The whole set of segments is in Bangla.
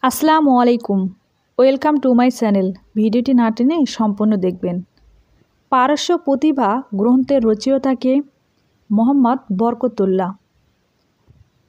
আসসালামু আলাইকুম। Welcome to my channel. ভিডিওটি না টেনে সম্পূর্ণ দেখবেন। পারস্য প্রতিভা গ্রন্থের রচয়িতাকে মোহাম্মদ বরকতুল্লাহ।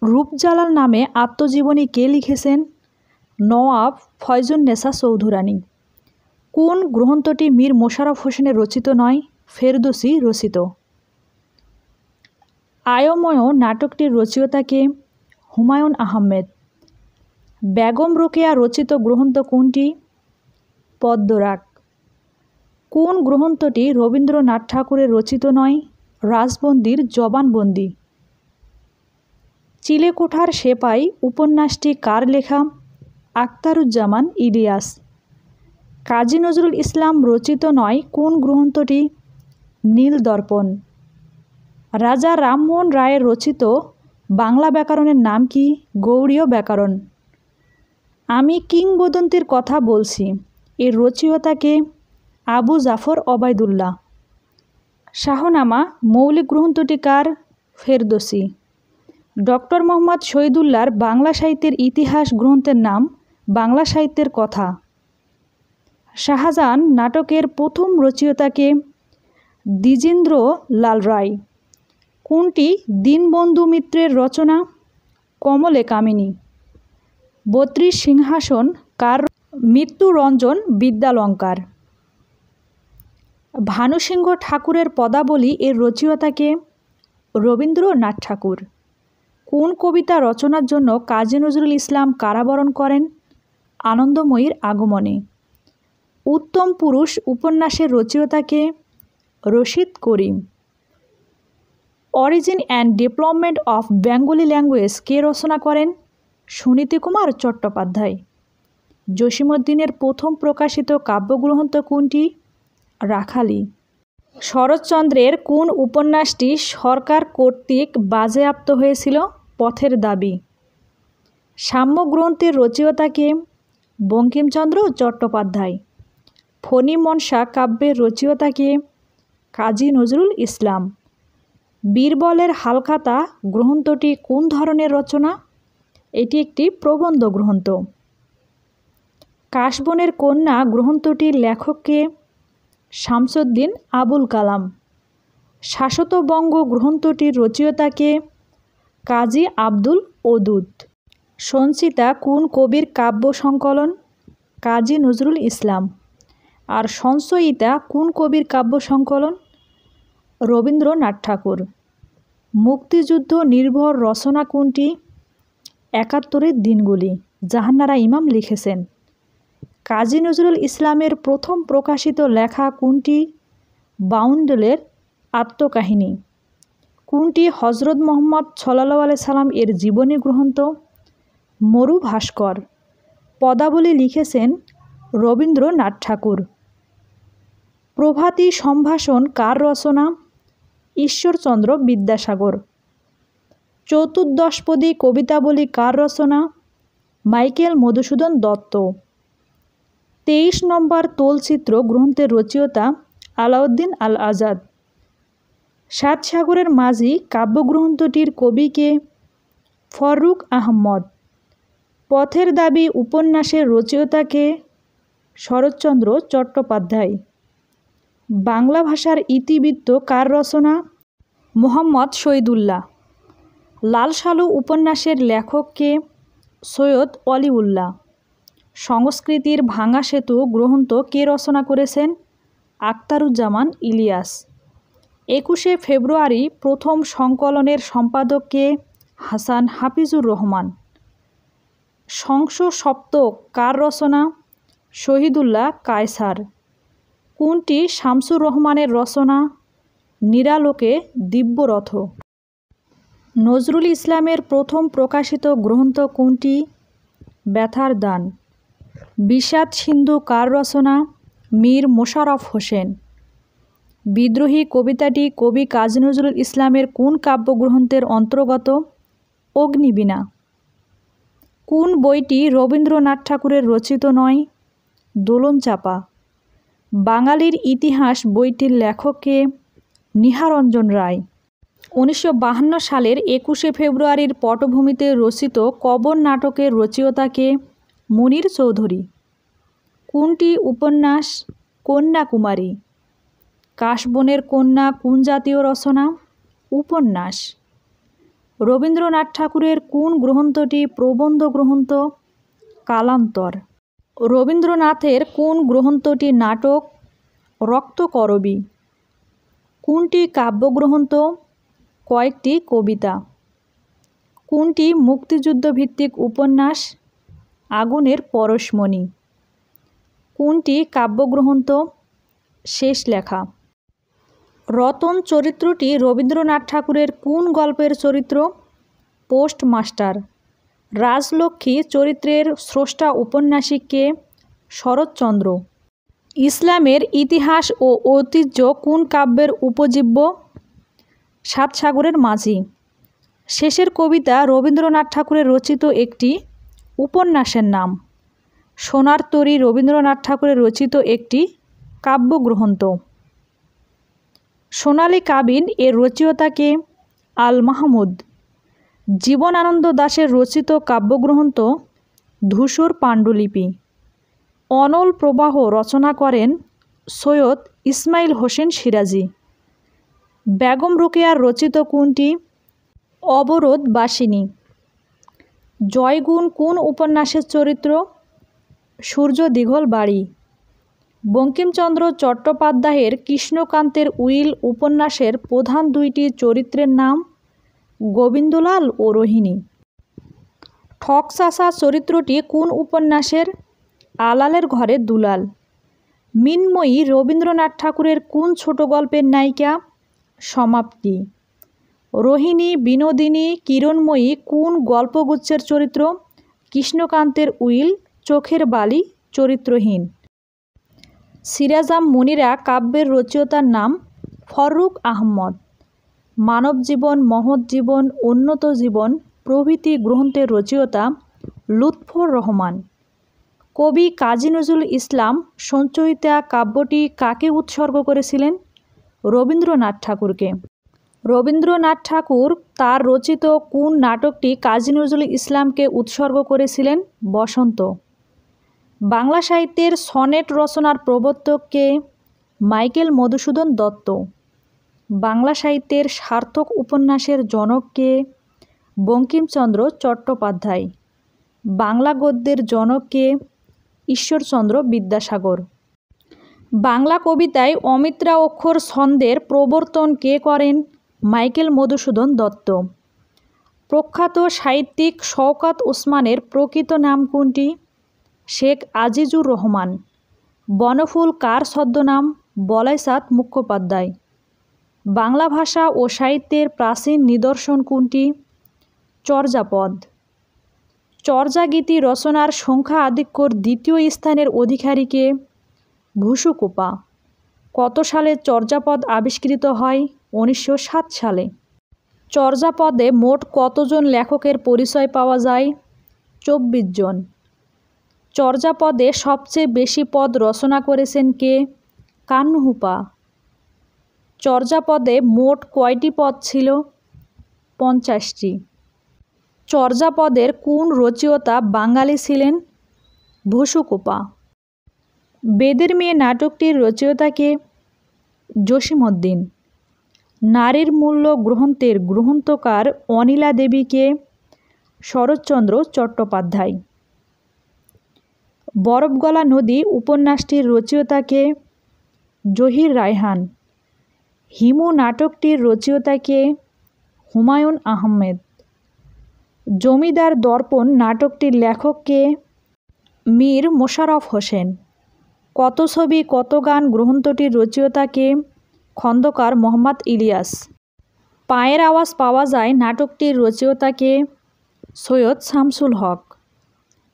রূপজালাল নামে আত্মজীবনী কে লিখেছেন? নওয়াব ফয়জুন্নেসা চৌধুরানী। কোন গ্রন্থটি মীর মোশাররফ হোসেনের রচিত নয়? ফেরদৌসী রচিত। আয়ময় নাটকটির রচয়িতাকে? হুমায়ুন আহমেদ। বেগম রোকেয়া রচিত গ্রন্থ কোনটি? পদ্মরাগ। কোন গ্রন্থটি রবীন্দ্রনাথ ঠাকুরের রচিত নয়? রাজবন্দির জবানবন্দি। চিলেকোঠার সেপাই উপন্যাসটি কার লেখা? আখতারুজ্জামান ইলিয়াস। কাজী নজরুল ইসলাম রচিত নয় কোন গ্রন্থটি? নীলদর্পণ। রাজা রামমোহন রায়ের রচিত বাংলা ব্যাকরণের নাম কি? গৌড়ীয় ব্যাকরণ। আমি কিংবদন্তির কথা বলছি এর রচয়িতাকে? আবু জাফর ওবায়দুল্লাহ। শাহনামা মৌলিক গ্রন্থটি কার? ফেরদৌসী। ডক্টর মোহাম্মদ শহীদুল্লাহর বাংলা সাহিত্যের ইতিহাস গ্রন্থের নাম বাংলা সাহিত্যের কথা। শাহজাহান নাটকের প্রথম রচয়িতাকে? দ্বিজেন্দ্র লাল রায়। কোনটি দীনবন্ধু মিত্রের রচনা? কমলে কামিনী। ৩২ সিংহাসন কার? মৃত্যুরঞ্জন বিদ্যালঙ্কার। ভানুসিংহ ঠাকুরের পদাবলী এর রচয়িতাকে? রবীন্দ্রনাথ ঠাকুর। কোন কবিতা রচনার জন্য কাজী নজরুল ইসলাম কারাবরণ করেন? আনন্দময়ীর আগমনে। উত্তম পুরুষ উপন্যাসের রচয়িতাকে? Rashid Karim. Origin and development of Bengali language কে রচনা করেন? সুনীতিকুমার চট্টোপাধ্যায়। জসীমউদ্দীনের প্রথম প্রকাশিত কাব্যগ্রন্থ কোনটি? রাখালি। শরৎচন্দ্রের কোন উপন্যাসটি সরকার কর্তৃক বাজেয়াপ্ত হয়েছিল? পথের দাবি। সাম্য গ্রন্থের রচয়িতাকে? বঙ্কিমচন্দ্র চট্টোপাধ্যায়। ফণী মনসা কাব্যের রচয়িতাকে? কাজী নজরুল ইসলাম। বীরবলের হালখাতা গ্রন্থটি কোন ধরনের রচনা? এটি একটি প্রবন্ধ গ্রন্থ। কাশবনের কন্যা গ্রন্থটির লেখককে? শামসুদ্দিন আবুল কালাম। শাশ্বতবঙ্গ গ্রন্থটির রচয়িতাকে? কাজী আব্দুল ওদুদ। সঞ্চিতা কোন কবির কাব্য সংকলন? কাজী নজরুল ইসলাম। আর সঞ্চয়িতা কোন কবির কাব্য সংকলন? রবীন্দ্রনাথ ঠাকুর। মুক্তিযুদ্ধ নির্ভর রচনা কোনটি? ৭১-এর দিনগুলি, জাহানারা ইমাম লিখেছেন। কাজী নজরুল ইসলামের প্রথম প্রকাশিত লেখা কোনটি? বাউন্ডুলের আত্মকাহিনী। কোনটি হজরত মুহাম্মদ সাল্লাল্লাহু এর জীবনী গ্রন্থ? মরু ভাস্কর। পদাবলী লিখেছেন রবীন্দ্রনাথ ঠাকুর। প্রভাতী সম্ভাষণ কার রচনা? ঈশ্বরচন্দ্র বিদ্যাসাগর। চতুর্দশপদী কবিতাবলী কার রচনা? মাইকেল মধুসূদন দত্ত। ২৩ নম্বর তোলচিত্র গ্রন্থের রচয়িতা? আলাউদ্দিন আল আজাদ। সাত সাগরের মাঝি কাব্যগ্রন্থটির কবিকে? ফররুখ আহমদ। পথের দাবি উপন্যাসের রচয়িতাকে? শরৎচন্দ্র চট্টোপাধ্যায়। বাংলা ভাষার ইতিবৃত্ত কার রচনা? মোহাম্মদ শহীদুল্লাহ। লাল সালু উপন্যাসের লেখককে? সৈয়দ অলিউল্লাহ। সংস্কৃতির ভাঙা সেতু গ্রন্থ কে রচনা করেছেন? আখতারুজ্জামান ইলিয়াস। ২১শে ফেব্রুয়ারি প্রথম সংকলনের সম্পাদককে? হাসান হাফিজুর রহমান। শংস সপ্তক কার রচনা? শহীদুল্লাহ কায়সার। কোনটি শামসুর রহমানের রচনা? নিরালোকে দিব্যরথ। নজরুল ইসলামের প্রথম প্রকাশিত গ্রন্থ কোনটি? ব্যথার দান। বিষাদ সিন্ধু কার রচনা? মীর মোশাররফ হোসেন। বিদ্রোহী কবিতাটি কবি কাজী নজরুল ইসলামের কোন কাব্যগ্রন্থের অন্তর্গত? অগ্নিবীণা। কোন বইটি রবীন্দ্রনাথ ঠাকুরের রচিত নয়? দোলনচাঁপা। বাঙালির ইতিহাস বইটির লেখককে? নিহারঞ্জন রায়। ১৯৫২ সালের ২১শে ফেব্রুয়ারির পটভূমিতে রচিত কবর নাটকের রচয়িতাকে? মুনির চৌধুরী। কোনটি উপন্যাস কন্যাকুমারী? কাশবনের কন্যা কোন জাতীয় রচনা? উপন্যাস। রবীন্দ্রনাথ ঠাকুরের কোন গ্রন্থটি প্রবন্ধ গ্রন্থ? কালান্তর। রবীন্দ্রনাথের কোন গ্রন্থটি নাটক? রক্তকরবী। কোনটি কাব্যগ্রন্থ? কয়েকটি কবিতা। কোনটি মুক্তিযুদ্ধভিত্তিক উপন্যাস? আগুনের পরশমণি। কোনটি কাব্যগ্রন্থ? শেষ লেখা। রতন চরিত্রটি রবীন্দ্রনাথ ঠাকুরের কোন গল্পের চরিত্র? পোস্টমাস্টার। রাজলক্ষ্মী চরিত্রের স্রষ্টা ঔপন্যাসিক কে? শরৎচন্দ্র। ইসলামের ইতিহাস ও ঐতিহ্য কোন কাব্যের উপজীব্য? সাত সাগরের মাঝি। শেষের কবিতা রবীন্দ্রনাথ ঠাকুরের রচিত একটি উপন্যাসের নাম। সোনার তরী রবীন্দ্রনাথ ঠাকুরের রচিত একটি কাব্যগ্রন্থ। সোনালী কাবিন এর রচয়িতা কে? আল মাহমুদ। জীবনানন্দ দাশের রচিত কাব্যগ্রন্থ ধূসর পাণ্ডুলিপি। অনল প্রবাহ রচনা করেন সৈয়দ ইসমাইল হোসেন সিরাজি। বেগম রোকেয়ার রচিত কোনটি? অবরোধবাসিনী। জয়গুণ কোন উপন্যাসের চরিত্র? সূর্য দীঘল বাড়ি। বঙ্কিমচন্দ্র চট্টোপাধ্যায়ের কৃষ্ণকান্তের উইল উপন্যাসের প্রধান দুইটি চরিত্রের নাম? গোবিন্দলাল ও রোহিণী। ঠকচাষা চরিত্রটি কোন উপন্যাসের? আলালের ঘরে দুলাল। মিনময়ী রবীন্দ্রনাথ ঠাকুরের কোন ছোট গল্পের নায়িকা? সমাপ্তি। রোহিণী, বিনোদিনী, কিরণময়ী কোন গল্পগুচ্ছের চরিত্র? কৃষ্ণকান্তের উইল, চোখের বালি চরিত্রহীন। সিরাজাম মুনিরা কাব্যের রচয়িতার নাম? ফররুখ আহমদ। মানবজীবন, মহৎ জীবন, উন্নত জীবন প্রভৃতি গ্রন্থের রচয়িতা লুৎফর রহমান। কবি কাজী নজরুল ইসলাম সঞ্চয়িতা কাব্যটি কাকে উৎসর্গ করেছিলেন? রবীন্দ্রনাথ ঠাকুরকে। রবীন্দ্রনাথ ঠাকুর তার রচিত কোন নাটকটি কাজী নজরুল ইসলামকে উৎসর্গ করেছিলেন? বসন্ত। বাংলা সাহিত্যের সনেট রচনার প্রবর্তক কে? মাইকেল মধুসূদন দত্ত। বাংলা সাহিত্যের সার্থক উপন্যাসের জনক কে? বঙ্কিমচন্দ্র চট্টোপাধ্যায়। বাংলা গদ্যের জনক কে? ঈশ্বরচন্দ্র বিদ্যাসাগর। বাংলা কবিতায় অমিত্রা অক্ষর ছন্দের প্রবর্তন কে করেন? মাইকেল মধুসূদন দত্ত। প্রখ্যাত সাহিত্যিক শওকত ওসমানের প্রকৃত নাম কোনটি? শেখ আজিজুর রহমান। বনফুল কার ছদ্মনাম? বলাইচাঁদ মুখোপাধ্যায়। বাংলা ভাষা ও সাহিত্যের প্রাচীন নিদর্শন কোনটি? চর্যাপদ। চর্যাগীতি রচনার সংখ্যা আধিক্যর দ্বিতীয় স্থানের অধিকারী কে? ভূসুকোপা। কত সালে চর্যাপদ আবিষ্কৃত হয়? 1907 সালে। চর্যাপদে মোট কতজন লেখকের পরিচয় পাওয়া যায়? 24 জন। চর্যাপদে সবচেয়ে বেশি পদ রচনা করেছেন কে? কান্নহুপা। চর্যাপদে মোট কয়টি পদ ছিল? 50টি। চর্যাপদের কোন রচয়িতা বাঙালি ছিলেন? ভূসুকোপা। বেদের মেয়ে নাটকটির রচয়িতা কে? জসীমউদ্দীন। নারীর মূল্য গ্রন্থের গ্রন্থকার অনিলা দেবীকে? শরৎচন্দ্র চট্টোপাধ্যায়। বরফগলা নদী উপন্যাসটির রচয়িতা কে? জহির রায়হান। হিমু নাটকটির রচয়িতা কে? হুমায়ুন আহমেদ। জমিদার দর্পণ নাটকটির লেখক কে? মীর মোশাররফ হোসেন। কত ছবি কত গান গ্রন্থটির রচয়িতা কে? খন্দকার মোহাম্মদ ইলিয়াস। পায়ের আওয়াজ পাওয়া যায় নাটকটির রচয়িতা কে? সৈয়দ শামসুল হক।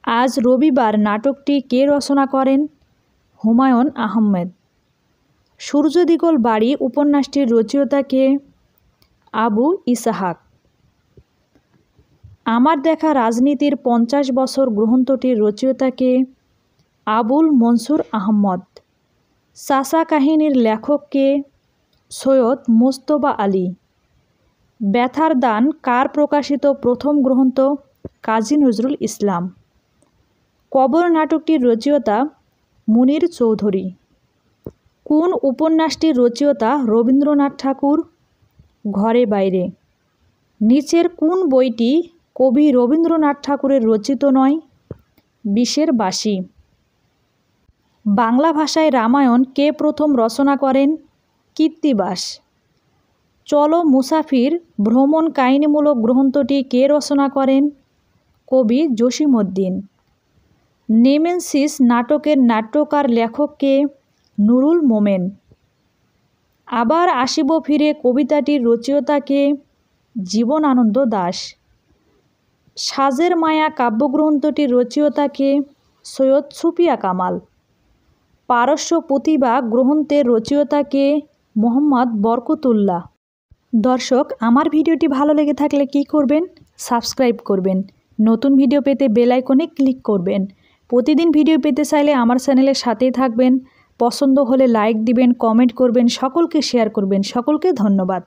আজ রবিবার নাটকটি কে রচনা করেন? হুমায়ুন আহমেদ। সূর্যদীঘল বাড়ি উপন্যাসটির রচয়িতা কে? আবু ইসহাক। আমার দেখা রাজনীতির 50 বছর গ্রন্থটির রচয়িতা কে? আবুল মনসুর আহমদ। চাচা কাহিনীর লেখক কে? সৈয়দ মোস্তফা আলী। ব্যথার দান কার প্রকাশিত প্রথম গ্রন্থ? কাজী নজরুল ইসলাম। কবর নাটকটির রচয়িতা মুনির চৌধুরী। কোন উপন্যাসটির রচয়িতা রবীন্দ্রনাথ ঠাকুর? ঘরে বাইরে। নিচের কোন বইটি কবি রবীন্দ্রনাথ ঠাকুরের রচিত নয়? বিষের বাঁশি। বাংলা ভাষায় রামায়ণ কে প্রথম রচনা করেন? কৃত্তিবাস। চলো মুসাফির ভ্রমণ কাহিনীমূলক গ্রন্থটি কে রচনা করেন? কবি জসীমউদ্দীন। নেমেসিস নাটকের নাট্যকার লেখক কে? নুরুল মোমেন। আবার আসিব ফিরে কবিতাটির রচয়িতা কে? জীবনানন্দ দাশ। সাজের মায়া কাব্যগ্রন্থটির রচয়িতা কে? সৈয়দ সুফিয়া কামাল। পারস্য প্রতিভা গ্রন্থের রচয়িতা কে? মোহাম্মদ বরকতুল্লাহ। দর্শক, আমার ভিডিওটি ভালো লেগে থাকলে কি করবেন? সাবস্ক্রাইব করবেন। নতুন ভিডিও পেতে বেল আইকনে ক্লিক করবেন। প্রতিদিন ভিডিও পেতে চাইলে আমার চ্যানেলের সাথেই থাকবেন। পছন্দ হলে লাইক দিবেন, কমেন্ট করবেন, সকলকে শেয়ার করবেন। সকলকে ধন্যবাদ।